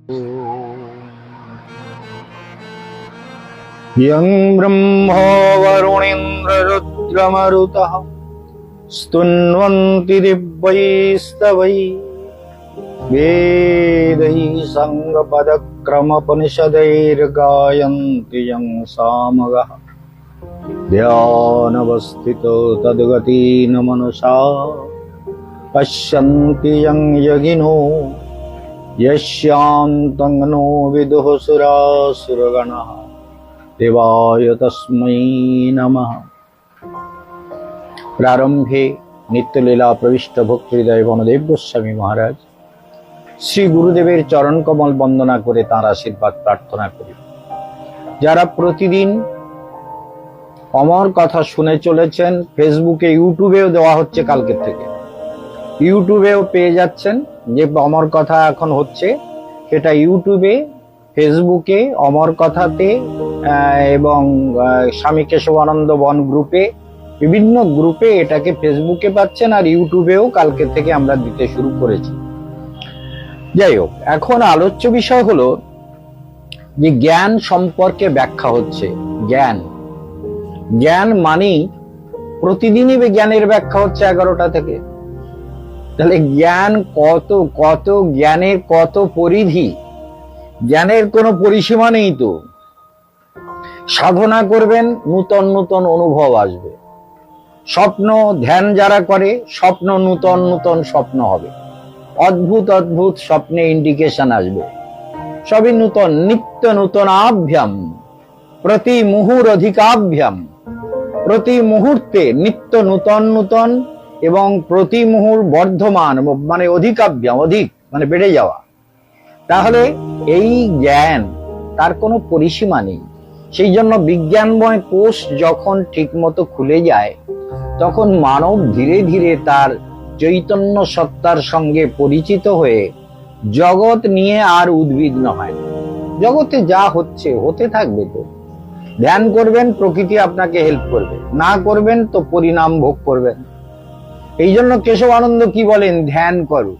यं ब्रह्मा वरुणेन्द्ररुद्रमरुतः स्तुन्वन्ति दिव्यैस्तवैः वेदैः साङ्गपदक्रमोपनिषदैर्गायन्ति यं सामगाः ध्यानवस्थितो तद्गतेन मनसा पश्यन्ति यं योगिनो यस्यान्तं नो विदुः सुरासुरगणाः देवाय तस्मै नमः। प्रारंभे नित्यलीला प्रविष्ट भक्तहृदय वनदेव गोस्वामी महाराज श्री गुरुदेवेर चरण कमल वंदना करे तार आशीर्वाद प्रार्थना करी। যারা প্রতিদিন অমর কথা শুনে চলেছেন, ফেসবুকে ইউটিউবেও দেওয়া হচ্ছে, কালকে থেকে ইউটিউবেও পেয়ে যাচ্ছেন যে অমর কথা এখন হচ্ছে, সেটা ইউটিউবে, ফেসবুকে, অমর কথাতে এবং স্বামী কেশবানন্দ বন গ্রুপে, বিভিন্ন গ্রুপে এটাকে ফেসবুকে পাচ্ছেন, আর ইউটিউবেও কালকে থেকে আমরা দিতে শুরু করেছি। যাই হোক, এখন আলোচ্য বিষয় হলো যে জ্ঞান সম্পর্কে ব্যাখ্যা হচ্ছে। জ্ঞান মানে প্রতিদিনই জ্ঞানের ব্যাখ্যা হচ্ছে 11টা থেকে। তাহলে জ্ঞান কত জ্ঞানের কত পরিধি, জ্ঞানের কোনো পরিসীমা নেই। তো সাধনা করবেন, নূতন নূতন অনুভব আসবে। স্বপ্ন ধ্যান যারা করে, স্বপ্ন নূতন নূতন স্বপ্ন হবে, অদ্ভুত অদ্ভুত স্বপ্নে ইন্ডিকেশন আসবে, সবই নূতন, নিত্য নূতন আভ্যাম প্রতি মুহুর অধিকাভ্যাম, প্রতি মুহূর্তে নিত্য নূতন নূতন এবং প্রতি মুহুর বর্ধমান, মানে অধিকাভ্যাম, অধিক মানে বেড়ে যাওয়া। তাহলে এই জ্ঞান তার কোনো পরিসীমা নেই। সেই জন্য বিজ্ঞানময় কোষ যখন ঠিক মতো খুলে যায়, তখন মানব ধীরে ধীরে তার চৈতন্য সত্তার সঙ্গে পরিচিত হয়ে জগৎ নিয়ে আর উদ্বিগ্ন হয়। জগতে যা হচ্ছে হতে থাকবে। তো ধ্যান করবেন, প্রকৃতি আপনাকে হেল্প করবে, না করবেন তো পরিণাম ভোগ করবেন। এই জন্য কেশবানন্দ কি বলেন? ধ্যান করো,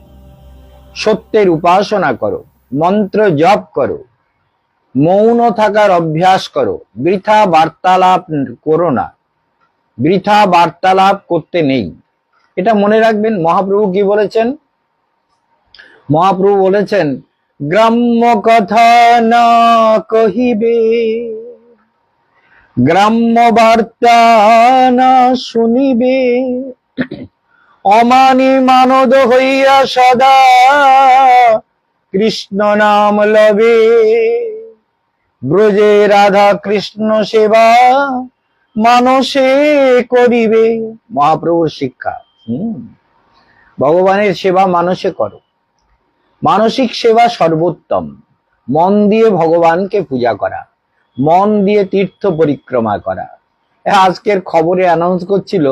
সত্যের উপাসনা করো, মন্ত্র জপ করো, মৌন থাকার অভ্যাস করো, বৃথা বার্তালাপ করো না। বৃথা বার্তালাপ করতে নেই, এটা মনে রাখবেন। মহাপ্রভু কি বলেছেন? মহাপ্রভু বলেছেন, গ্রাম্য কথা না কহিবে, গ্রাম্য বার্তা না শুনিবে, অমানি মানদ হইয়া সদা কৃষ্ণ নাম লবে, ব্রজে রাধা কৃষ্ণ সেবা মানসে করিবে। মহাপ্রভুর শিক্ষা। ভগবানের সেবা মানুষে করো। মানসিক সেবা সর্বোত্তম। মন দিয়ে ভগবানকে পূজা করা, মন দিয়ে তীর্থ পরিক্রমা করা। আজকের খবরে অ্যানাউন্স করছিল,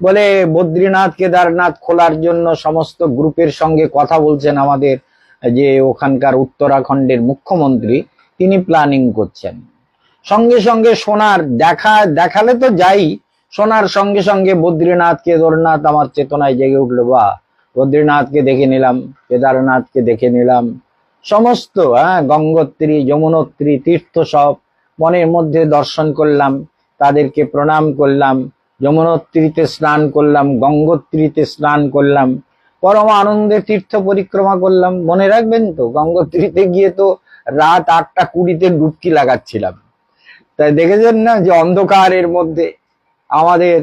বলে বদ্রীনাথ কেদারনাথ খোলার জন্য সমস্ত গ্রুপের সঙ্গে কথা বলছেন। আমাদের যে ওখানকার উত্তরাখণ্ডের মুখ্যমন্ত্রী, তিনি প্ল্যানিং করছেন। সঙ্গে সঙ্গে সোনার দেখালে তো যাই, সোনার সঙ্গে সঙ্গে বদ্রীনাথ কেদারনাথ আমার চেতনায় জেগে উঠলো। বা বদ্রীনাথকে দেখে নিলাম, কেদারনাথকে দেখে নিলাম, সমস্ত গঙ্গোত্রী যমুনোত্রী তীর্থ সব মনের মধ্যে দর্শন করলাম, তাদেরকে প্রণাম করলাম, যমুনোত্রীতে স্নান করলাম, গঙ্গোত্রীতে স্নান করলাম, পরম আনন্দে তীর্থ পরিক্রমা করলাম। মনে রাখবেন তো, গঙ্গোত্রীতে গিয়ে তো রাত 8:20 ডুবকি লাগাচ্ছিলাম। তাই দেখেছেন না যে অন্ধকারের মধ্যে আমাদের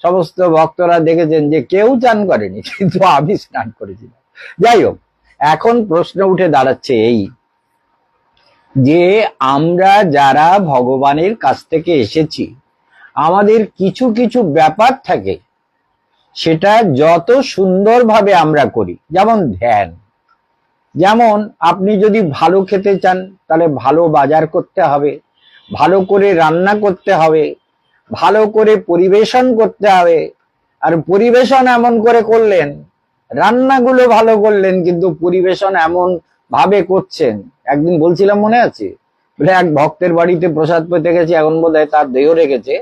সমস্ত ভক্তরা দেখেছেন যে কেউ চান করেনি, কিন্তু আমি স্নান করেছিলাম। যাই হোক, এখন প্রশ্ন উঠে দাঁড়াচ্ছে এই যে আমরা যারা ভগবানের কাছ থেকে এসেছি, আমাদের কিছু কিছু ব্যাপার থাকে, সেটা যত সুন্দরভাবে আমরা করি, যেমন ধ্যান। যেমন আপনি যদি ভালো খেতে চান, তাহলে ভালো বাজার করতে হবে, ভালো করে রান্না করতে হবে, ভালো করে পরিবেশন করতে হবে। আর পরিবেশন এমন করে করলেন, রান্নাগুলো ভালো করলেন, কিন্তু পরিবেশন এমন ভাবে করছেন। একদিন বলছিলাম, মনে আছে? বলে এক ভক্তের বাড়িতে প্রসাদ পেতে গেছে, এখন বোধহয় তার দেহ রেখেছে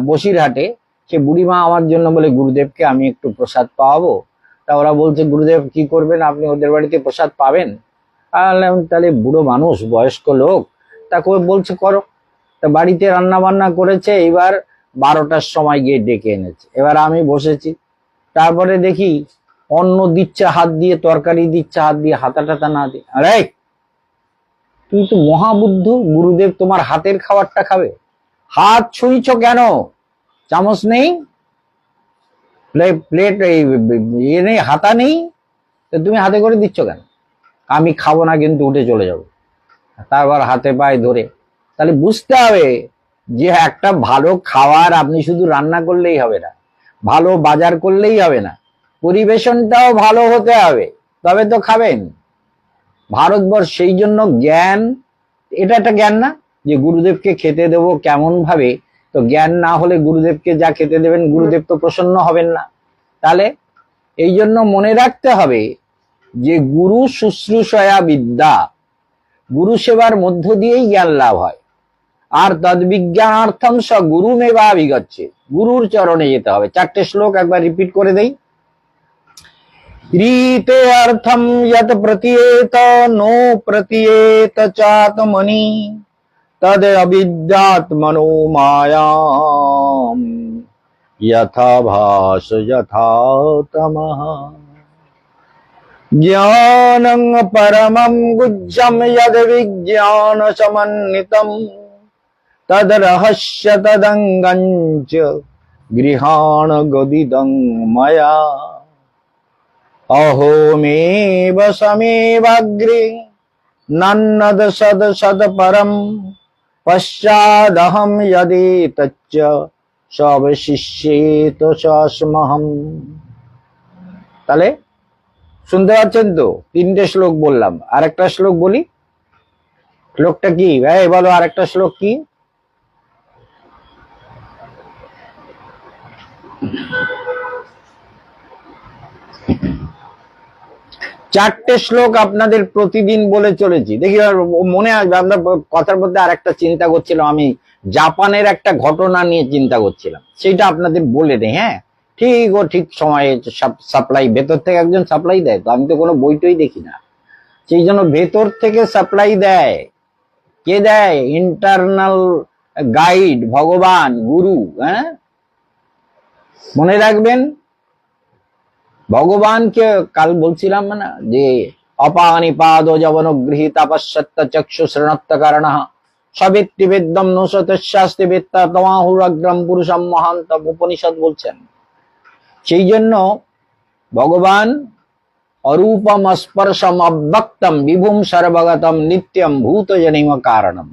বসিরহাটে। সে বুড়িমা আমার জন্য বলে, গুরুদেবকে আমি একটু প্রসাদ পাওয়াবো। তা ওরা বলছে, গুরুদেব কি করবেন? আপনি ওদের বাড়িতে প্রসাদ পাবেন? তাহলে বুড়ো মানুষ, বয়স্ক লোক, তাকে বলছে করো। তা বাড়িতে রান্না বান্না করেছে, এবার 12টার সময় গিয়ে ডেকে এনেছে। এবার আমি বসেছি, তারপরে দেখি অন্ন দিচ্ছে হাত দিয়ে, তরকারি দিচ্ছে হাত দিয়ে, হাতা টাতা না দিয়ে। আরে তুই তো মহাবুদ্ধ, গুরুদেব তোমার হাতের খাবারটা খাবে, হাত ছুঁইছ কেন? চামচ নেই, প্লেট ইয়ে নেই, হাতা নেই, তো তুমি হাতে করে দিচ্ছ কেন? আমি খাবো না, কিন্তু উঠে চলে যাব। তারপর হাতে পায়ে ধরে, তাহলে বুঝতে হবে যে একটা ভালো খাবার আপনি শুধু রান্না করলেই হবে না, ভালো বাজার করলেই হবে না, পরিবেশনটাও ভালো হতে হবে, তবে তো খাবেন। ভারতবর্ষ সেই জন্য জ্ঞান, এটা একটা জ্ঞান না যে গুরুদেবকে খেতে দেবো কেমন ভাবে? তো জ্ঞান না হলে গুরুদেবকে যা খেতে দেবেন গুরুদেব তো প্রসন্ন হবেন না। তাহলে এই জন্য মনে রাখতে হবে যে গুরু শুশ্রূষয়া বিদ্যা, গুরু সেবার মধ্য দিয়েই জ্ঞান লাভ হয়। আর তদ্বিজ্ঞানার্থম স গুরুমেবা বিগচ্ছে, গুরুর চরণে যেতে হবে। 4টে শ্লোক একবার রিপিট করে দেই। रीते अर्थम यत प्रतीयेत नो प्रतीयेत चात्मनि तद अविद्यात्मनो मायाम यथा भास यथा तमः ज्ञानं परमं गुह्यं यद विज्ञान समन्वितं तद रहस्य तदंगं च गृहाण गदिदं मया अहोमेव समेवाग्रे नन्नद सद सद परम पश्चादहम यदि तच्च सवशिष्येत सस्महम। তাহলে শুনতে পাচ্ছেন তো? 3টে শ্লোক বললাম, আরেকটা শ্লোক বলি। শ্লোকটা কি ভাই বলো? আরেকটা শ্লোক কি? চারটে শ্লোক আপনাদের প্রতিদিন বলে চলেছি, দেখি মনে আসবে। আপনার কথার মধ্যে আরেকটা চিন্তা করছিলাম, আমি জাপানের একটা ঘটনা নিয়ে চিন্তা করছিলাম, সেটা আপনাদের বলে নেই। হ্যাঁ, ঠিক সময়ে সাপ্লাই ভেতর থেকে একজন সাপ্লাই দেয়, তো আমি তো কোনো বইটই দেখি না, সেই জন্য ভেতর থেকে সাপ্লাই দেয়। কে দেয়? ইন্টারনাল গাইড, ভগবান, গুরু। হ্যাঁ, মনে রাখবেন, ভগবানকে কাল বলছিলাম না যে অপানিপাদ জবনগৃহীত পশ্যত্ত চক্ষু শ্রণত্ত কারণ সবেত্তি বেদ্যম নশাস্তি বেত্তা তমাহুরগ্রম পুরুষম মহান্তম, উপনিষদ বলছেন। সেই জন্য ভগবান অরূপম স্পর্শম অব্যক্তম বিভুম সর্বগতম নিত্যম ভূত জনিম কারণম,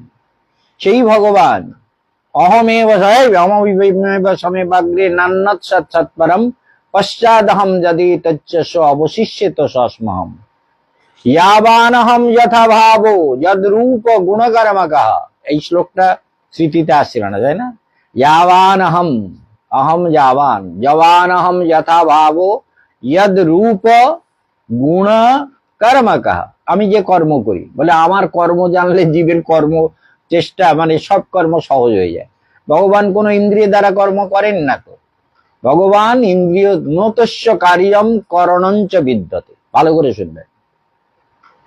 সেই ভগবান অহমেব সমেবাগ্রে নান্নত সৎ সৎপরম পশ্চাদহম যদি তচ্চ অবশিষ্যেত সস্মহম ইয়াবানহম যথা ভাবো যদ্রূপ গুণকর্মকঃ। এই শ্লোকটা স্মৃতিতে আসছিল না, তাই না? ইয়াবানহম, অহম যাবান, জবানহম যথা ভাবো যদ্রূপ গুণ কর্মকঃ। আমি যে কর্ম করি, বলে আমার কর্ম জানলে জীবের কর্ম চেষ্টা মানে সব কর্ম সহজ হয়ে যায়। ভগবান কোন ইন্দ্রিয় দ্বারা কর্ম করেন না তো। ভগবান ইন্দ্রিয় নতস্য কার্যম করণঞ্চ বিদ্যতে। ভালো করে শুনবেন,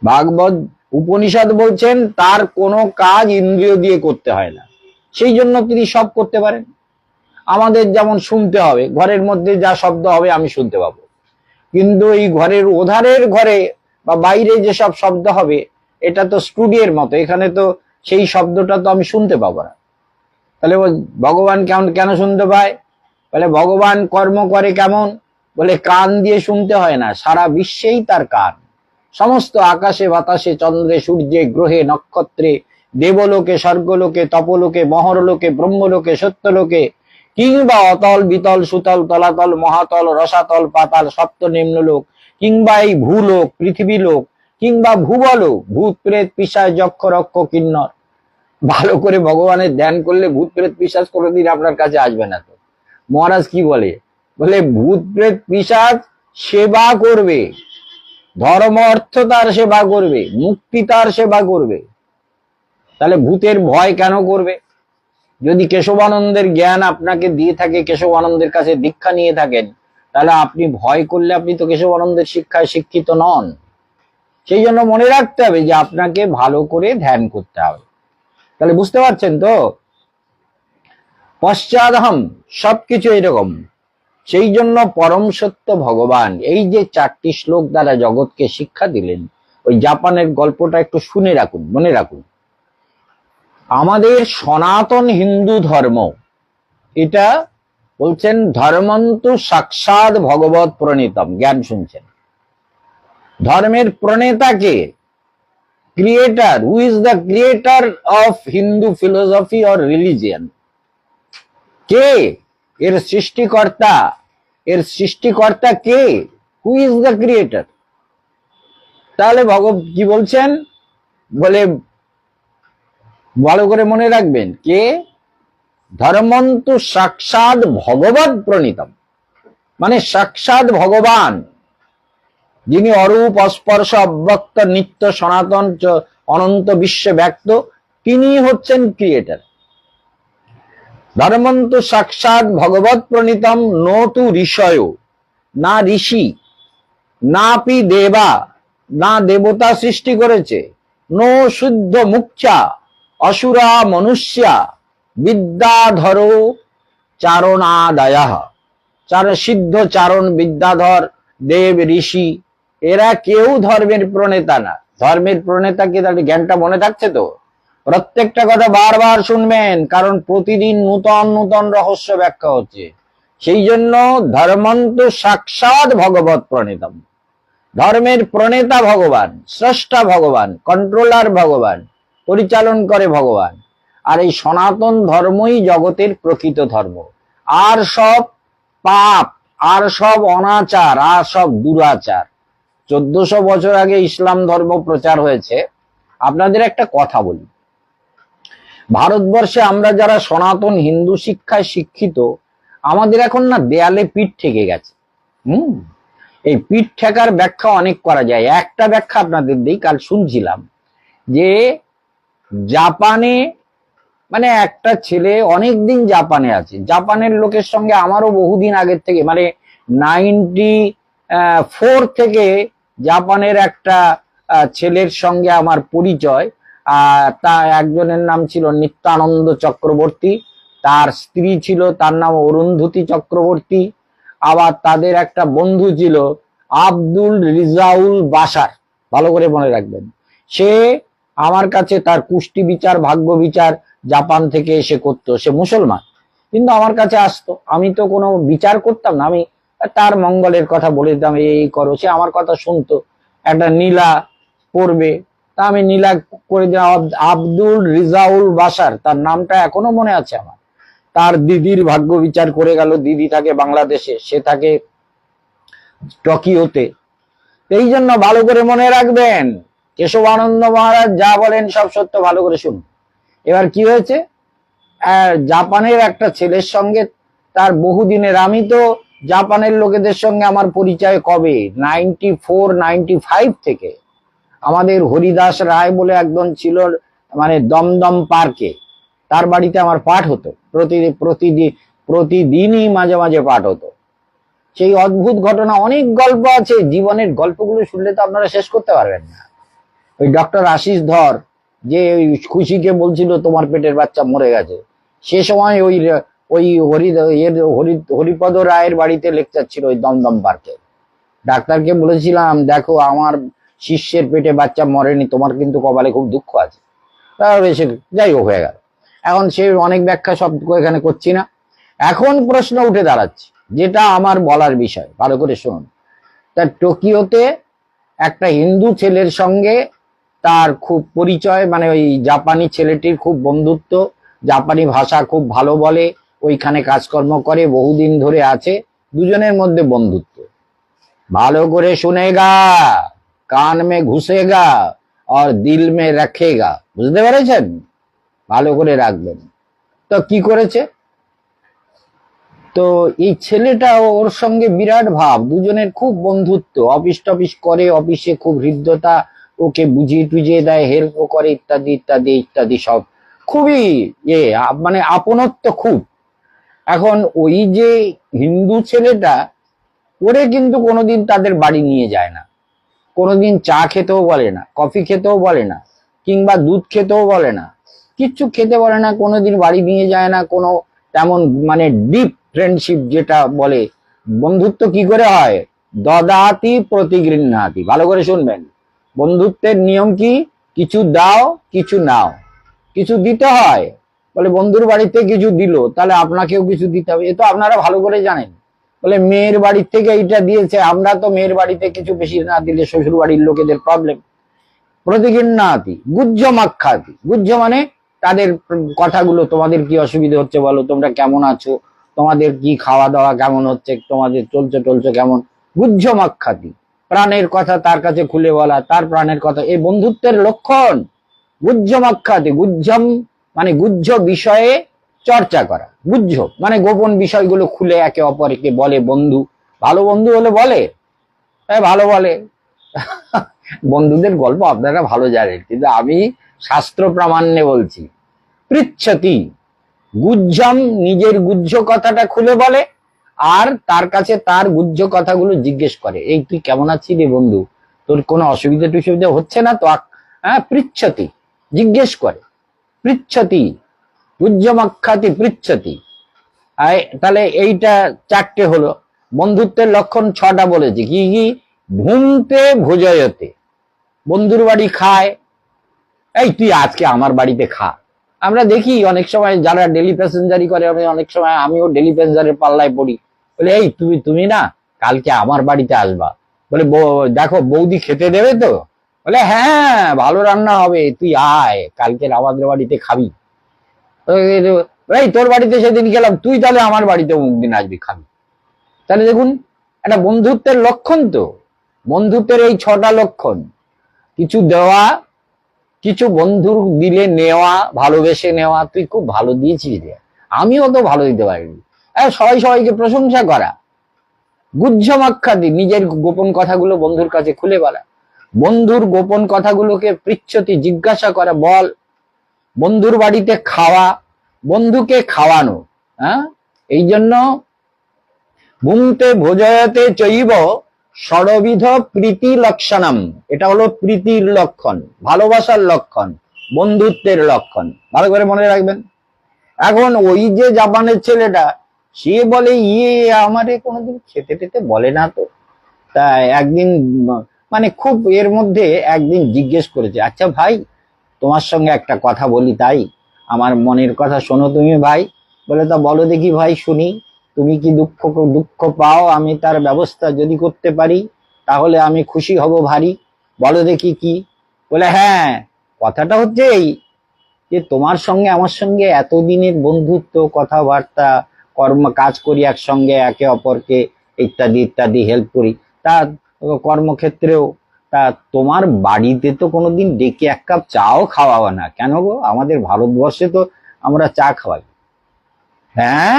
ভাগবত উপনিষদ বলছেন তার কোনো কাজ ইন্দ্রিয় দিয়ে করতে হয় না, সেই জন্য তিনি সব করতে পারেন। আমাদের যেমন শুনতে হবে, ঘরের মধ্যে যা শব্দ হবে আমি শুনতে পাবো, কিন্তু এই ঘরের ওধারের ঘরে বা বাইরে যেসব শব্দ হবে এটা তো স্টুডিওর মতো, এখানে তো সেই শব্দটা তো আমি শুনতে পাবো না। তাহলে ভগবান কেন শুনতে পায়? বলে ভগবান কর্ম করে কেমন? বলে কান দিয়ে শুনতে হয় না, সারা বিশ্বেই তার কান। সমস্ত আকাশে বাতাসে, চন্দ্রে সূর্যে, গ্রহে নক্ষত্রে, দেবলোকে, স্বর্গলোকে, তপলোকে, মহরলোকে, ব্রহ্মলোকে, সত্যলোকে, কিংবা অতল বিতল সুতল তলাতল মহাতল রসাতল পাতাল সপ্ত নিম্নলোক, কিংবা এই ভূলোক পৃথিবীলোক, কিংবা ভুবলোক, ভূত প্রেত পিশাচ যক্ষ রক্ষ কিন্নর। ভালো করে ভগবানের ধ্যান করলে ভূত প্রেত পিশাচ কোনোদিন আপনার কাছে আসবে না। তো মহারাজ কি বলে? বলে ভূত প্রেত পিশাচ সেবা করবে, ধর্ম অর্থ তার সেবা করবে, মুক্তি তার সেবা করবে। তাহলে ভূতের ভয় কেন করবে? যদি কেশবানন্দের জ্ঞান আপনাকে দিয়ে থাকে, কেশবানন্দের কাছে দীক্ষা নিয়ে থাকেন, তাহলে আপনি ভয় করলে আপনি তো কেশবানন্দের শিক্ষায় শিক্ষিত নন। সেই জন্য মনে রাখতে হবে যে আপনাকে ভালো করে ধ্যান করতে হবে। তাহলে বুঝতে পারছেন তো? পশ্চাদহম, সবকিছু এরকম। সেই জন্য পরম সত্য ভগবান এই যে 4টি শ্লোক দ্বারা জগৎকে শিক্ষা দিলেন, ওই জাপানের গল্পটা একটু শুনে রাখুন, মনে রাখুন। আমাদের সনাতন হিন্দু ধর্ম, এটা বলছেন ধর্মন্তু সাক্ষাৎ ভগবত প্রণীতম। জ্ঞান শুনছেন? ধর্মের প্রণেতাকে, creator, who is the creator of Hindu philosophy or religion, কে? এর সৃষ্টিকর্তা। এর সৃষ্টিকর্তা কে? Who is the creator? তাহলে কি বলছেন? বলে ভালো করে মনে রাখবেন, কে? ধর্মন্তু সাক্ষাৎ ভগবত প্রণীতম, মানে সাক্ষাৎ ভগবান, যিনি অরূপ অস্পর্শ অব্যক্ত নিত্য সনাতন অনন্ত বিশ্বে ব্যক্ত, তিনি হচ্ছেন ক্রিয়েটার। ধর্মন্তু সাক্ষাৎ ভগবত প্রণীতম নতু ঋষয়, না ঋষি, না পি দেবা, না দেবতা সৃষ্টি করেছে, নো শুদ্ধ মুখ্যা অসুরা মনুষ্যা বিদ্যাধর চারণাদয়া, সিদ্ধ চারণ বিদ্যাধর দেব ঋষি, এরা কেউ ধর্মের প্রণেতা না। ধর্মের প্রণেতা কি? তাহলে জ্ঞানটা মনে থাকছে তো? প্রত্যেকটা কথা বারবার শুনবেন, কারণ প্রতিদিন নূতন নূতন রহস্য ব্যাখ্যা হচ্ছে। সেই জন্য ধর্মন্ত সাক্ষাৎ ভগবত প্রণীতম, ধর্মের প্রণেতা ভগবান, স্রষ্টা ভগবান, কন্ট্রোলার ভগবান, পরিচালন করে ভগবান। আর এই সনাতন ধর্মই জগতের প্রকৃত ধর্ম। আর সব পাপ, আর সব অনাচার, আর সব দুরাচার। 1400 বছর আগে ইসলাম ধর্ম প্রচার হয়েছে। আপনাদের একটা কথা বলি, ভারতবর্ষে আমরা যারা সনাতন হিন্দু শিক্ষায় শিক্ষিত, আমাদের এখন না দেয়ালে পিঠ ঠেকে গেছে। এই পিঠ ঠেকার ব্যাখ্যা অনেক করা যায়। একটা ব্যাখ্যা আপনাদের দিই, কাল শুনছিলাম যে জাপানে, মানে একটা ছেলে অনেকদিন জাপানে আছে, জাপানের লোকের সঙ্গে আমারও বহুদিন আগের থেকে, মানে 94 থেকে জাপানের একটা ছেলের সঙ্গে আমার পরিচয়। তা একজনের নাম ছিল নিত্যানন্দ চক্রবর্তী, তার স্ত্রী ছিল, তার নাম অরুন্ধতী চক্রবর্তী। আবার তাদের একটা বন্ধু ছিল আব্দুল রিজাউল বাসার, ভালো করে মনে রাখবেন। সে আমার কাছে তার কুষ্টি বিচার, ভাগ্য বিচার জাপান থেকে এসে করতো। সে মুসলমান, কিন্তু আমার কাছে আসতো। আমি তো কোনো বিচার করতাম না, আমি তার মঙ্গলের কথা বলে দিতাম, এই করো। সে আমার কথা শুনতো, একটা নীলা পড়বে, তা আমি নীলা করে দিলাম। আব্দুল রিজাউল বাসার, তার নামটা এখনো মনে আছে আমার। তার দিদির ভাগ্য বিচার করে গেল। দিদি থাকে বাংলাদেশে, সে থাকে টোকিওতে। এই জন্য ভালো করে মনে রাখবেন, কেশবানন্দ মহারাজ যা বলেন সব সত্য, ভালো করে শুনুন। এবার কি হয়েছে, জাপানের একটা ছেলের সঙ্গে তার বহুদিনের, আমি তো জাপানের লোকেদের সঙ্গে আমার পরিচয় কবে, 94 95 থেকে। আমাদের হরিদাস রায় বলে একজন ছিল, মানে দমদম পার্কে, তার বাড়িতে আমার পাঠ হতো প্রতিদিনই, মাঝে মাঝে পাঠ হতো। সেই অদ্ভুত ঘটনা, অনেক গল্প আছে। জীবনের গল্পগুলো শুনলে তো আপনারা শেষ করতে পারবেন না। ওই ডক্টর আশিস ধর যে খুশিকে বলছিল তোমার পেটের বাচ্চা মরে গেছে, সে সময় ওই হরিপদ রায়ের বাড়িতে লেকচার ছিল ওই দমদম পার্কে। ডাক্তারকে বলেছিলাম, দেখো আমার শিষ্যের পেটে বাচ্চা মরেনি, তোমার কিন্তু কপালে খুব দুঃখ আছে। তাহলে সে যাই হোক হয়ে গেল। এখন সে অনেক ব্যাখ্যা সব এখানে করছি না। এখন প্রশ্ন উঠে দাঁড়াচ্ছে, যেটা আমার বলার বিষয়, ভালো করে শুনুন। তার টোকিওতে একটা হিন্দু ছেলের সঙ্গে তার খুব পরিচয়, মানে ওই জাপানি ছেলেটির খুব বন্ধুত্ব, জাপানি ভাষা খুব ভালো বলে, ওইখানে কাজকর্ম করে, বহুদিন ধরে আছে, দুজনের মধ্যে বন্ধুত্ব। ভালো করে শুনেগা, কান মে ঘুষেগা আর দিল মে রাখেগা, বুঝতে পেরেছেন? ভালো করে রাখবেন। তো কি করেছে, তো এই ছেলেটা ওর সঙ্গে বিরাট ভাব, দুজনের খুব বন্ধুত্ব, অফিস টফিস করে, অফিসে খুব হৃদ্যতা, ওকে বুঝিয়ে টুজিয়ে দেয়, হেল্প করে, ইত্যাদি ইত্যাদি ইত্যাদি, সব খুবই মানে আপনত্ব খুব। এখন ওই যে হিন্দু ছেলেটা, ওরে কিন্তু কোনোদিন তাদের বাড়ি নিয়ে যায় না, কোনোদিন চা খেতেও বলে না, কফি খেতেও বলে না, কিংবা দুধ খেতেও বলে না, কিচ্ছু খেতে বলে না, কোনোদিন বাড়ি নিয়ে যায় না, কোনো তেমন মানে ডিপ ফ্রেন্ডশিপ যেটা বলে বন্ধুত্ব কি করে হয়, দদাতি প্রতিগৃহ্ণাতি। ভালো করে শুনবেন, বন্ধুত্বের নিয়ম কি, কিছু দাও কিছু নাও, কিছু দিতে হয়। বলে বন্ধুর বাড়িতে কিছু দিল, তাহলে আপনাকেও কিছু দিতে হবে, এ তো আপনারা ভালো করে জানেন। বলে মেয়ের বাড়ির থেকে এইটা দিয়েছে, আমরা তো মেয়ের বাড়িতে কিছু বেশি না দিলে শ্বশুর বাড়ির লোকেদের প্রবলেম। প্রতিগৃহ্ণাতি গুহ্যমাখ্যাতি, গুহ্য মানে তাদের কথাগুলো, তোমাদের কি অসুবিধা হচ্ছে বলো, তোমরা কেমন আছো, তোমাদের কি খাওয়া দাওয়া কেমন হচ্ছে, তোমাদের চলছে টলছে কেমন, গুহ্যমাখ্যাতি, প্রাণের কথা তার কাছে খুলে বলা, তার প্রাণের কথা, এই বন্ধুত্বের লক্ষণ। গুহ্যমাখ্যাতি, গুহ্যম মানে গুহ্য বিষয়ে চর্চা করা, গুহ্য মানে গোপন বিষয়গুলো খুলে একে অপরকে বলে বন্ধু। ভালো বন্ধু হলে বলে, ভালো বলে। বন্ধুদের গল্প আপনারা ভালো জানেন, কিন্তু আমি শাস্ত্র প্রামাণ্যে বলছি। পৃচ্ছতি, গুহ্যম নিজের গুহ্য কথাটা খুলে বলে, আর তার কাছে তার গুহ্য কথাগুলো জিজ্ঞেস করে, এই তুই কেমন আছিস রে বন্ধু, তোর কোনো অসুবিধা টুসুবিধা হচ্ছে না তো? হ্যাঁ, পৃচ্ছতি জিজ্ঞেস করে, পৃচ্ছতি গুহ্যমাখ্যাতি পৃচ্ছতি। তাহলে এইটা চারটে হলো বন্ধুত্বের লক্ষণ। 6টা বলেছি, কি কি? ভুমতে ভোজয়তে, বন্ধুর বাড়ি খায়, এই তুই আজকে আমার বাড়িতে খা। আমরা দেখি অনেক সময় যারা ডেলি প্যাসেঞ্জারি করে, অনেক সময় আমিও ডেলি প্যাসেঞ্জারের পাল্লায় পড়ি, বলে এই তুমি না কালকে আমার বাড়িতে আসবা, বলে দেখো বৌদি খেতে দেবে তো, বলে হ্যাঁ ভালো রান্না হবে, তুই আয় কালকে আমাদের বাড়িতে খাবি। এই তোর বাড়িতে সেদিন গেলাম, তুই তাহলে আমার বাড়িতে অমুক দিন আসবি খাবি। তাহলে দেখুন একটা বন্ধুত্বের লক্ষণ তো। বন্ধুত্বের এই 6টা লক্ষণ, কিছু দেওয়া, কিছু বন্ধুর দিলে নেওয়া, ভালোবেসে নেওয়া, তুই খুব ভালো দিয়েছিস রে, আমিও তো ভালো দিতে পারিনি, সবাই সবাইকে প্রশংসা করা। গুহ্যমাখ্যাতি, নিজের গোপন কথাগুলো বন্ধুর কাছে খুলে বলা, বন্ধুর গোপন কথাগুলোকে পৃচ্ছতি জিজ্ঞাসা করা, বল। বন্ধুর বাড়িতে খাওয়া, বন্ধুকে খাওয়ানো। হ্যাঁ, এই জন্য ভুংতে ভোজয়তে চৈব ষড়বিধ প্রীতি লক্ষণম, এটা হলো প্রীতির লক্ষণ, ভালোবাসার লক্ষণ, বন্ধুত্বের লক্ষণ। ভালো করে মনে রাখবেন। এখন ওই যে জাপানের ছেলেটা, সে বলে আমারে কোনোদিন খেতে টেতে বলে না তো। তা একদিন মানে খুব এর মধ্যে একদিন জিজ্ঞেস করেছে, আচ্ছা ভাই তোমার সঙ্গে একটা কথা বলি, তাই আমার মনের কথা শোনো তুমি ভাই। বলে তা বলো দেখি ভাই শুনি, তুমি কি দুঃখ পাও, আমি তার ব্যবস্থা যদি করতে পারি তাহলে আমি খুশি হব ভারী, বলো দেখি কি। বলে হ্যাঁ, কথাটা হচ্ছে এই যে তোমার সঙ্গে আমার সঙ্গে এতদিনের বন্ধুত্ব, কথাবার্তা, কাজ করি একসঙ্গে, একে অপরকে ইত্যাদি ইত্যাদি হেল্প করি, তা কর্মক্ষেত্রেও, তা তোমার বাড়িতে তো কোনোদিন ডেকে এক কাপ চাও খাওয়াবো না কেন গো, আমাদের ভারতবর্ষে তো আমরা চা খাওয়াই। হ্যাঁ,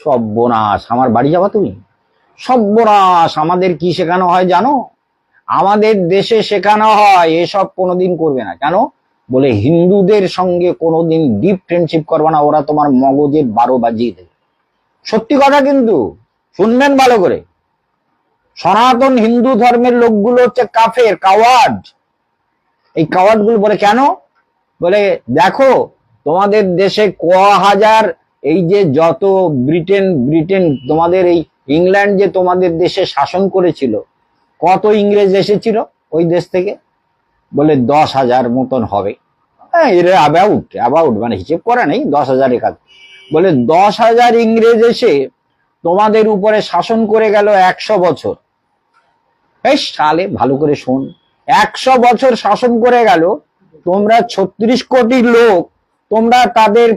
সর্বনাশ, আমার বাড়ি যাবা তুমি? সর্বনাশ, আমাদের কি শেখানো হয় জানো? আমাদের দেশে শেখানো হয় এসব কোনোদিন করবে না। কেন? বলে হিন্দুদের সঙ্গে কোনোদিন ডিপ ফ্রেন্ডশিপ করবে না, ওরা তোমার মগজের 12 বাজিয়ে দেবে। সত্যি কথা, কিন্তু শুনবেন ভালো করে। সনাতন হিন্দু ধর্মের লোকগুলো হচ্ছে কাফের, কাওয়ার্ড। এই কাওয়ার্ড গুলো বলে কেন? বলে দেখো তোমাদের দেশে হাজার, এই যে যত ব্রিটেন তোমাদের এই ইংল্যান্ড যে তোমাদের দেশে শাসন করেছিল, কত ইংরেজ এসেছিল ওই দেশ থেকে? বলে 10,000 মতন হবে। এর অ্যাবাউট মানে হিসেব করা নেই, 10,000 কাজ। বলে 10,000 ইংরেজ এসে তোমাদের উপরে শাসন করে গেল 100 বছর। বেশ সালে ভালো করে শোন, 100 বছর শাসন করে গেল, তোমরা 36 কোটি লোক, তোমরা তাদের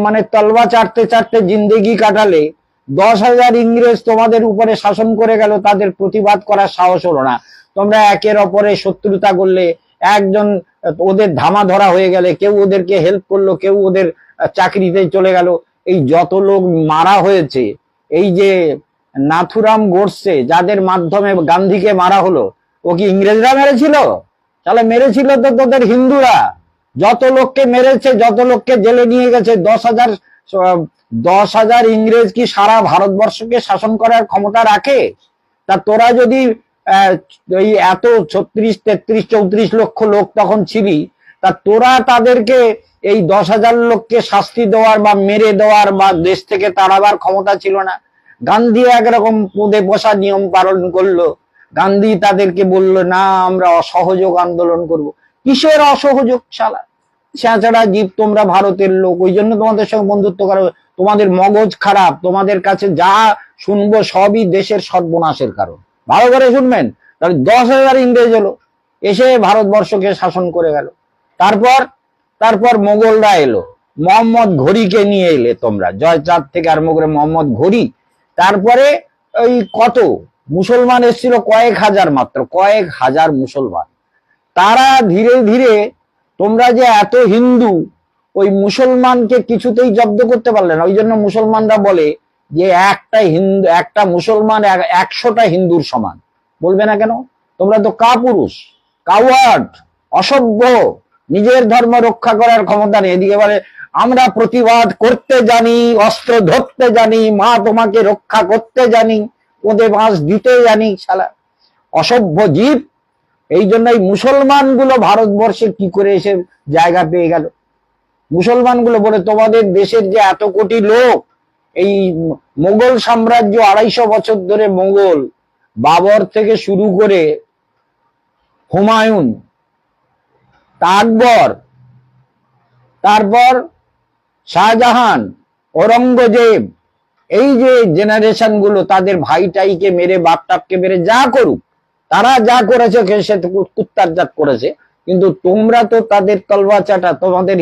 মানে তলবা চাটতে চাটতে জিন্দেগি কাটালে, 10,000 ইংরেজ তোমাদের উপরে শাসন করে গেল, তাদের প্রতিবাদ করার সাহস হলো না। তোমরা একের অপরে শত্রুতা করলে, একজন ওদের ধামা ধরা হয়ে গেলে, কেউ ওদেরকে হেল্প করলো, কেউ ওদের চাকরিতে চলে গেল। এই যত লোক মারা হয়েছে, এই যে নাথুরাম গোডসে, যাদের মাধ্যমে গান্ধীকে মারা হলো, ও কি ইংরেজরা মেরেছিল? তাহলে মেরেছিল তো তোদের হিন্দুরা। যত লোককে মেরেছে, যত লোককে জেলে নিয়ে গেছে, 10,000 ইংরেজ কি সারা ভারতবর্ষকে শাসন করার ক্ষমতা রাখে? তা তোরা যদি এই এত 36, 33, 34 লক্ষ লোক তখন ছিলি, তা তোরা তাদেরকে এই 10,000 লোককে শাস্তি দেওয়ার বা মেরে দেওয়ার বা দেশ থেকে তাড়াবার ক্ষমতা ছিল না। গান্ধী একরকম পদে বসা নিয়ম পালন করলো। গান্ধী তাদেরকে বলল, না আমরা অসহযোগ আন্দোলন করব। কিসের অসহযোগ শালা, ছেঁচড়া জীব তোমরা, ভারতের লোক, ওই জন্য তোমাদের সঙ্গে বন্ধুত্ব করা। তোমাদের মগজ খারাপ, তোমাদের কাছে যা শুনবো সবই দেশের সর্বনাশের কারণ। ভালো করে শুনবেন। তাহলে 10,000 ইংরেজ এলো, এসে ভারতবর্ষকে শাসন করে গেল। তারপর মোগলরা এলো, মোহাম্মদ ঘড়িকে নিয়ে এলে তোমরা, জয়চাঁদ থেকে আরম্ভ করে মোহাম্মদ ঘড়ি। তারপরে ওই কত মুসলমান এসেছিল, কয়েক হাজার, মাত্র কয়েক হাজার মুসলমান। তারা ধীরে ধীরে, তোমরা যে এত হিন্দু, ওই মুসলমানকে কিছুতেই জব্দ করতে পারলে না। ওই জন্য মুসলমানরা বলে যে একটা মুসলমান 100টা হিন্দুর সমান। বলবে না কেন? তোমরা তো কাপুরুষ, কাওয়ার্ড, অসভ্য, নিজের ধর্ম রক্ষা করার ক্ষমতা নেই। এদিকে বলে আমরা প্রতিবাদ করতে জানি, অস্ত্র ধরতে জানি, মা তোমাকে রক্ষা করতে জানি, ওদের বাঁশ দিতে জানি। শালা অসভ্য জীব। এই জন্য এই মুসলমানগুলো ভারতবর্ষে কি করে এসে জায়গা পেয়ে গেল? মুসলমানগুলো বলে তোমাদের দেশের যে এত কোটি লোক, এই মোগল সাম্রাজ্য 250 বছর ধরে, মোগল বাবর থেকে শুরু করে হুমায়ুন, আকবর, তারপর শাহজাহান, ঔরঙ্গজেব, এই যে জেনারেশন গুলো, তাদের ভাইটাইকে মেরে, বাপটাপকে মেরে যা করুক, তারা যা করেছে সে কুত্তার জাত করেছে। কিন্তু তোমরা তো তাদের তলবা চাটা, তোমাদের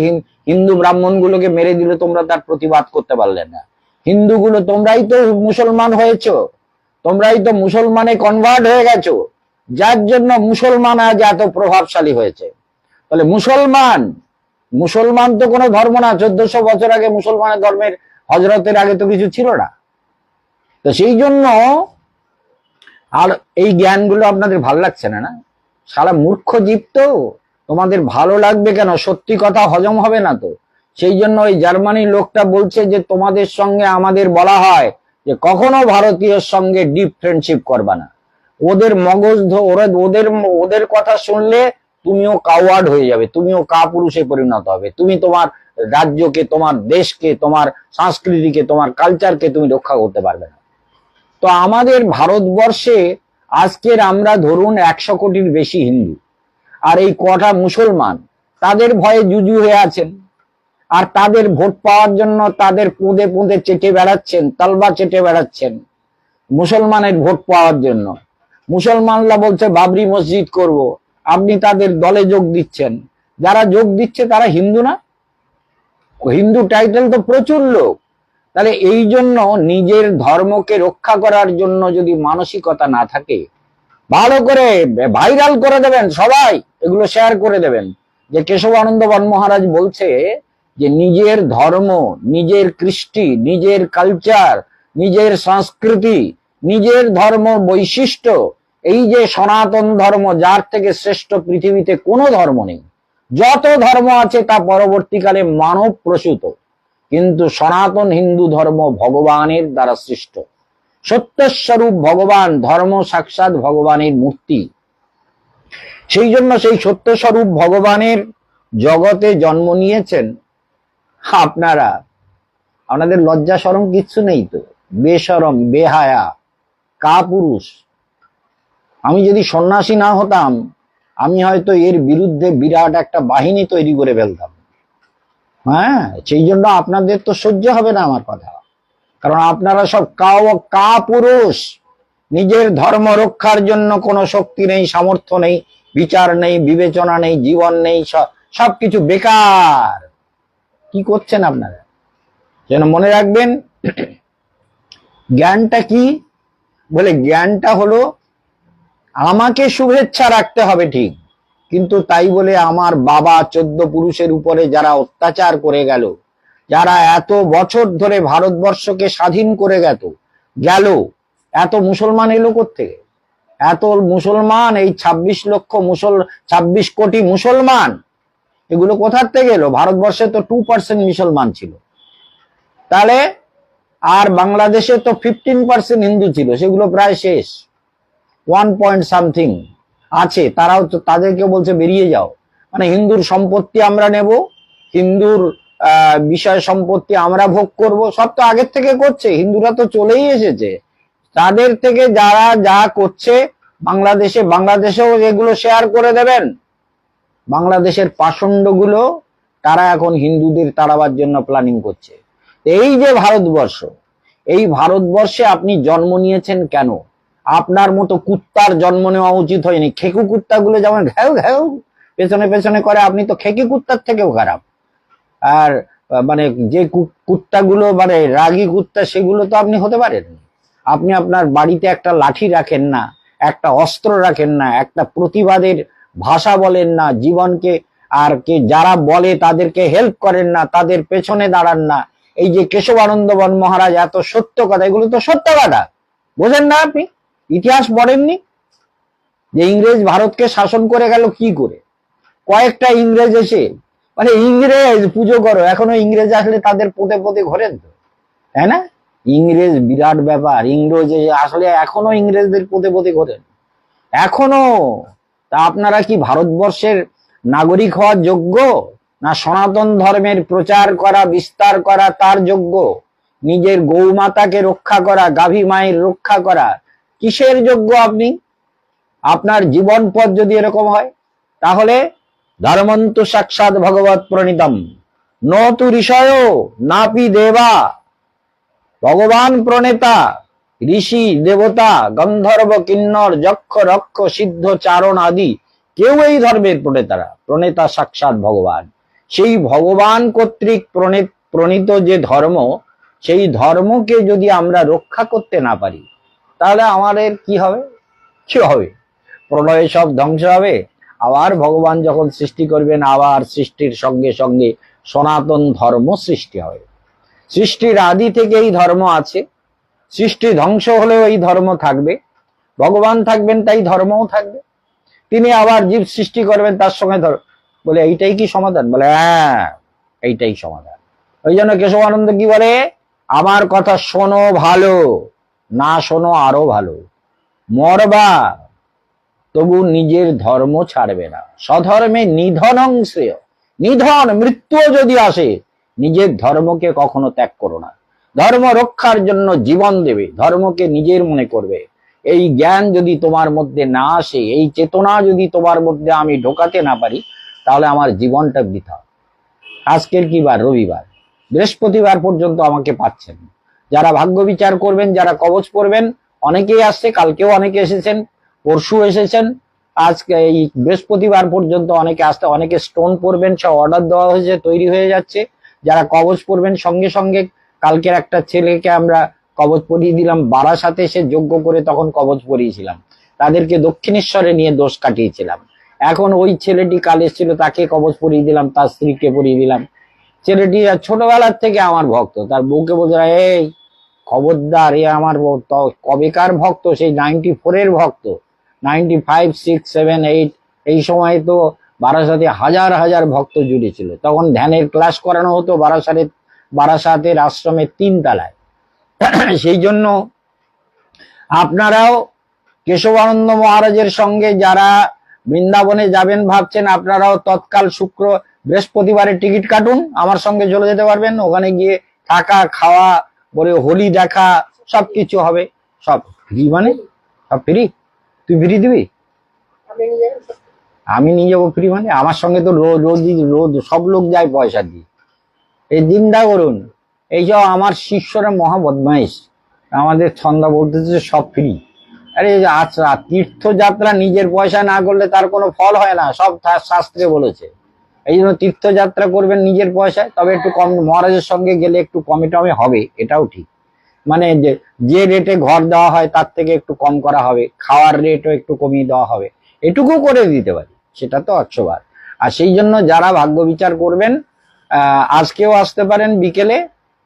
হিন্দু ব্রাহ্মণ গুলোকে মেরে দিলে তোমরা তার প্রতিবাদ করতে পারলে না। হিন্দুগুলো, তোমরাই তো মুসলমান হয়েছো, তোমরাই তো মুসলমানে কনভার্ট হয়ে গেছো, যার জন্য মুসলমান আজ এত প্রভাবশালী হয়েছে। তাহলে মুসলমান তো কোনো ধর্ম না। 1400 বছর আগে মুসলমানের ধর্মের, হজরতের আগে তো কিছু ছিল না। তো সেই জন্য, আর এই জ্ঞানগুলো আপনাদের ভালো লাগছে না? না, সারা মূর্খ জীব তো, তোমাদের ভালো লাগবে কেন? সত্যি কথা হজম হবে না তো। সেই জন্য ওই জার্মানির লোকটা বলছে যে তোমাদের সঙ্গে আমাদের বলা হয় যে কখনো ভারতীয়র সঙ্গে ডিপ ফ্রেন্ডশিপ করবা না। ওদের মগজ, ওদের কথা শুনলে তুমিও কাওয়ার্ড হয়ে যাবে, তুমিও কাপুরুষে পরিণত হবে। তুমি তোমার রাজ্যকে, তোমার দেশকে, তোমার সংস্কৃতিকে, তোমার কালচারকে তুমি রক্ষা করতে পারবে না। তো আমাদের ভারতবর্ষে আজকের আমরা ধরুন 100 কোটির বেশি হিন্দু, আর এই কটা মুসলমান, তাদের ভয়ে জুজু হয়ে আছেন। আর তাদের ভোট পাওয়ার জন্য তাদের পুঁদে পুঁদে চেটে বেড়াচ্ছেন, তালবা চেটে বেড়াচ্ছেন মুসলমানের ভোট পাওয়ার জন্য। মুসলমানরা বলছে বাবরি মসজিদ করব, আপনি তাদের দলে যোগ দিচ্ছেন। যারা যোগ দিচ্ছে তারা হিন্দু না? হিন্দু টাইটেল তো প্রচুর লোক। তাহলে এই জন্য নিজের ধর্মকে রক্ষা করার জন্য যদি মানসিকতা না থাকে, ভালো করে ভাইরাল করে দেবেন, সবাই এগুলো শেয়ার করে দেবেন যে কেশবানন্দ বন মহারাজ বলছে যে নিজের ধর্ম, নিজের কৃষ্টি, নিজের কালচার, নিজের সংস্কৃতি, নিজের ধর্ম বৈশিষ্ট্য, এই যে সনাতন ধর্ম, যার থেকে শ্রেষ্ঠ পৃথিবীতে কোনো ধর্ম নেই। যত ধর্ম আছে তা পরবর্তীকালে মানব প্রসূত, কিন্তু সনাতন হিন্দু ধর্ম ভগবানের দ্বারা সৃষ্ট। সত্যস্বরূপ ভগবান, ধর্ম সাক্ষাৎ ভগবানের মূর্তি। সেই জন্য সেই সত্যস্বরূপ ভগবানের জগতে জন্ম নিয়েছেন আপনারা। আপনাদের লজ্জা শরম কিচ্ছু নেই তো, বেশরম, বেহায়া, কাপুরুষ। আমি যদি সন্ন্যাসী না হতাম, আমি হয়তো এর বিরুদ্ধে বিরাট একটা বাহিনী তৈরি করে ফেলতাম। হ্যাঁ, সেই জন্য আপনাদের তো সহ্য হবে না আমার কথা, কারণ আপনারা সব কাপুরুষ। নিজের ধর্ম রক্ষার জন্য কোনো শক্তি নেই, সামর্থ্য নেই, বিচার নেই, বিবেচনা নেই, জীবন নেই, সবকিছু বেকার। কি করছেন আপনারা? যেন মনে রাখবেন, জ্ঞানটা কি বলে, জ্ঞানটা হলো আমাকে শুভেচ্ছা রাখতে হবে ঠিক, কিন্তু তাই বলে আমার বাবা 14 পুরুষের উপরে যারা অত্যাচার করে গেল, যারা এত বছর ধরে ভারতবর্ষকে স্বাধীন করে গেল, এত মুসলমান এলো কোত্থেকে? এত মুসলমান, এই 26 কোটি মুসলমান, এগুলো কোথার থেকে এলো? ভারতবর্ষে তো 2% মুসলমান ছিল, তাহলে আর বাংলাদেশে তো 15% হিন্দু ছিল, সেগুলো প্রায় শেষ। 1 point something আছে, তারাও তো তাদেরকে বলছে বেরিয়ে যাও। মানে হিন্দুর সম্পত্তি আমরা নেব, হিন্দুর বিষয় সম্পত্তি আমরা ভোগ করব, সব তো আগের থেকে করছে, হিন্দুরা তো চলেই এসেছে। তাদের থেকে যারা যা করছে বাংলাদেশেও এগুলো শেয়ার করে দেবেন। বাংলাদেশের পাষণ্ডগুলো তারা এখন হিন্দুদের তাড়াবার জন্য প্ল্যানিং করছে। এই যে ভারতবর্ষ, এই ভারতবর্ষে আপনি জন্ম নিয়েছেন কেন? আপনার মতো কুত্তার জন্ম নেওয়া উচিত হয়নি। খেকু কুত্তাগুলো যেমন ঘ্যাও ঘ্যাও পেছনে পেছনে করে, আপনি তো খেকি কুত্তার থেকেও খারাপ। আর মানে যে কুত্তাগুলো মানে রাগী কুত্তা, সেগুলো তো আপনি হতে পারেন। আপনি আপনার বাড়িতে একটা লাঠি রাখেন না, একটা অস্ত্র রাখেন না, একটা প্রতিবাদের ভাষা বলেন না, জীবনকে আর কে যারা বলে তাদেরকে হেল্প করেন না, তাদের পেছনে দাঁড়ান না। এই যে কেশবানন্দ বন মহারাজ এত সত্য কথা, এগুলো তো সত্য কথা, বোঝেন না আপনি? ইতিহাস পড়েননি? যে ইংরেজ ভারতকে শাসন করে গেল কি করে? কয়েকটা ইংরেজ এসে, মানে ইংরেজ পুজো করো, এখনো ইংরেজ আসলে তাদের পোতে পোতে ঘোরেন তো, তাই না? ইংরেজ বিরাট ব্যাপার, ইংরেজ আসলে এখনো ইংরেজদের পোতে পোতে ঘোরেন এখনো। তা আপনারা কি ভারতবর্ষের নাগরিক হওয়ার যোগ্য? না সনাতন ধর্মের প্রচার করা বিস্তার করা তার যোগ্য? নিজের গৌমাতাকে রক্ষা করা, গাভী মায়ের রক্ষা করা কিসের যোগ্য আপনি? আপনার জীবন পথ যদি এরকম হয়, তাহলে ধর্মন্তু সাক্ষাৎ ভগবত প্রণীতম নতু ঋষয় নাপি দেবা। ভগবান প্রণেতা, ঋষি দেবতা, গন্ধর্ব কিন্নর যক্ষ রক্ষ সিদ্ধ চারণ আদি কেউ এই ধর্মের প্রণেতা সাক্ষাৎ ভগবান। সেই ভগবান কর্তৃক প্রণীত যে ধর্ম, সেই ধর্মকে যদি আমরা রক্ষা করতে না পারি, তাহলে আমাদের কি হবে? কি হবে? প্রলয়ে সব ধ্বংস হবে। আবার ভগবান যখন সৃষ্টি করবেন, আবার সৃষ্টির সঙ্গে সঙ্গে সনাতন ধর্ম সৃষ্টি হবে। সৃষ্টির আদি থেকে এই ধর্ম আছে, সৃষ্টি ধ্বংস হলেও এই ধর্ম থাকবে। ভগবান থাকবেন তাই ধর্মও থাকবে। তিনি আবার জীব সৃষ্টি করবেন, তার সঙ্গে বলে এইটাই কি সমাধান? বলে হ্যাঁ, এইটাই সমাধান। ওই জন্য কেশবানন্দ কি বলে? আমার কথা শোনো ভালো, না শোনো আরো ভালো। মরবা তবু নিজের ধর্ম ছাড়বে না। স্বধর্মে নিধনং শ্রেয়। নিধন, মৃত্যু যদি আসে, নিজের ধর্মকে কখনো ত্যাগ করো না। ধর্ম রক্ষার জন্য জীবন দেবে, ধর্মকে নিজের মনে করবে। এই জ্ঞান যদি তোমার মধ্যে না আসে, এই চেতনা যদি তোমার মধ্যে আমি ঢোকাতে না পারি, তাহলে আমার জীবনটা বৃথা। আজকের কি বার? রবিবার। বৃহস্পতিবার পর্যন্ত আমাকে পাচ্ছেন। যারা ভাগ্য বিচার করবেন, যারা কবচ পড়বেন, অনেকেই আসছে, কালকেও অনেকে এসেছেন, পরশু এসেছেন। আজকে এই বৃহস্পতিবার পর্যন্ত অনেকে আসতে, অনেকে স্টোন পড়বেন, সব অর্ডার দেওয়া হয়েছে, তৈরি হয়ে যাচ্ছে। যারা কবচ পড়বেন, সঙ্গে সঙ্গে কালকের একটা ছেলেকে আমরা কবচ পরিয়ে দিলাম বারাসাতে, সে যজ্ঞ করে তখন কবচ পরিয়েছিলাম। তাদেরকে দক্ষিণেশ্বরে নিয়ে দোষ কাটিয়েছিলাম। এখন ওই ছেলেটি কাল এসেছিল, তাকে কবচ পরিয়ে দিলাম, তার স্ত্রীকে পরিয়ে দিলাম। ছেলেটি ছোটবেলার থেকে আমার ভক্ত, তার বউকে বলছে এই খবরদার, এ আমার কবেকার ভক্ত, সেই 94-এর ভক্ত, 95, 6, 7, 8 এই সময় তো বারাসাতে হাজার হাজার ভক্ত জুড়েছিল। তখন ধ্যানের ক্লাস করানো হতো বারাসাতের আশ্রমের 3 তলায়। সেই জন্য আপনারাও কেশবানন্দ মহারাজের সঙ্গে যারা বৃন্দাবনে যাবেন ভাবছেন, আপনারাও তৎকাল বৃহস্পতিবারের টিকিট কাটুন, আমার সঙ্গে চলে যেতে পারবেন। ওখানে গিয়ে থাকা খাওয়া, বলে হোলি দেখা, সবকিছু হবে। সব ফ্রি, মানে সব ফ্রি। তুই ফ্রি দিবি? আমি নিয়ে যাবো ফ্রি মানে? আমার সঙ্গে তো রোজ সব লোক যায় পয়সা দিয়ে। এই চিন্তা করুন, এইসব আমার শিষ্যরা মহা বদমাইশ। আমাদের ছন্দা বলতেছে সব ফ্রি। আরে আচ্ছা, তীর্থযাত্রা নিজের পয়সা না করলে তার কোনো ফল হয় না, সব শাস্ত্রে বলেছে। এই জন্য তীর্থযাত্রা করবেন নিজের পয়সায়, তবে একটু কম, মহারাজের সঙ্গে গেলে একটু কমে টমে হবে, এটাও ঠিক। মানে যে রেটে ঘর দেওয়া হয় তার থেকে একটু কম করা হবে, খাওয়ার রেটও একটু কমিয়ে দেওয়া হবে, এটুকু করে দিতে পারি, সেটা তো 100 বার। আর সেই জন্য যারা ভাগ্য বিচার করবেন, আজকেও আসতে পারেন বিকেলে,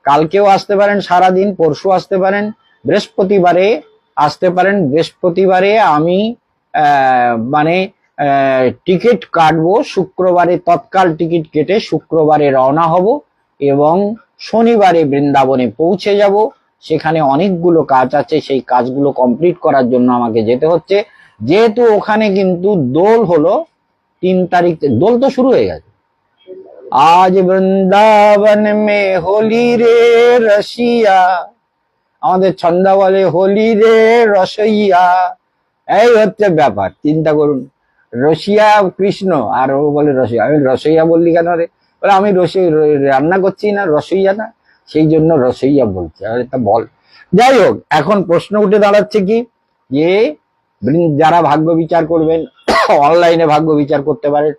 কালকেও আসতে পারেন সারাদিন, পরশু আসতে পারেন, বৃহস্পতিবারে আসতে পারেন। বৃহস্পতিবারে আমি মানে টিকিট কাটবো, শুক্রবারে তৎকাল টিকিট কেটে শুক্রবারে রওনা হব এবং শনিবারে বৃন্দাবনে পৌঁছে যাব। সেখানে অনেকগুলো কাজ আছে, সেই কাজগুলো কমপ্লিট করার জন্য আমাকে যেতে হচ্ছে। যেহেতু ওখানে কিন্তু দোল হলো 3 তারিখ, দোল তো শুরু হয়ে গেছে। আজ বৃন্দাবন মে হোলি রে রসিয়া, আমাদের ছন্দা বলে হোলি রে রসইয়া। এই হচ্ছে ব্যাপার, চিন্তা করুন, রসিয়া কৃষ্ণ আর ও বলে রসইয়া। আমি রসইয়া বললি কেন রে? বলে আমি রান্না করছি না, রসইয়া না, সেই জন্য রসইয়া বলছি। আরে তা বল। যাই হোক, এখন প্রশ্ন উঠে দাঁড়াচ্ছে কি, যে যারা ভাগ্য বিচার করবেন অনলাইনে ভাগ্য বিচার করতে পারেন,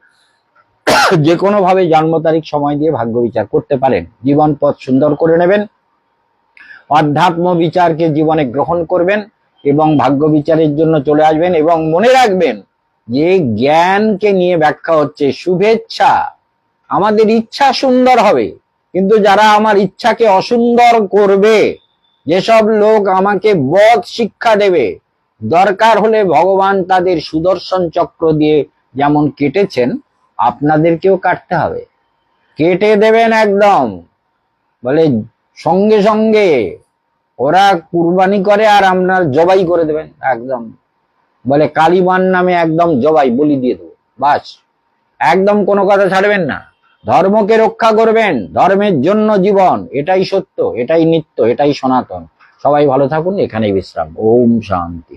যে কোনো ভাবে জন্ম তারিখ সময় দিয়ে ভাগ্য বিচার করতে পারেন। জীবন পথ সুন্দর করে নেবেন, অধ্যাত্ম বিচারকে জীবনে গ্রহণ করবেন এবং ভাগ্য বিচারের জন্য চলে আসবেন। এবং মনে রাখবেন যে জ্ঞানকে নিয়ে ব্যাখ্যা হচ্ছে শুভেচ্ছা। আমাদের ইচ্ছা সুন্দর হবে, কিন্তু যারা আমার ইচ্ছাকে অসুন্দর করবে, যেসব লোক আমাকে বদ শিক্ষা দেবে, দরকার হলে ভগবান তাদের সুদর্শন চক্র দিয়ে যেমন কেটেছেন, আপনাদেরকেও কাটতে হবে, কেটে দেবেন একদম। বলে সঙ্গে সঙ্গে ওরা কুরবানি করে আর আপনার জবাই করে দেবেন একদম। বলে কালীমান নামে একদম জবাই বলি দিয়ে দেবো, বাস। একদম কোনো কথা ছাড়বেন না, ধর্মকে রক্ষা করবেন, ধর্মের জন্য জীবন, এটাই সত্য, এটাই নিত্য, এটাই সনাতন। সবাই ভালো থাকুন, এখানেই বিশ্রাম। ওম শান্তি।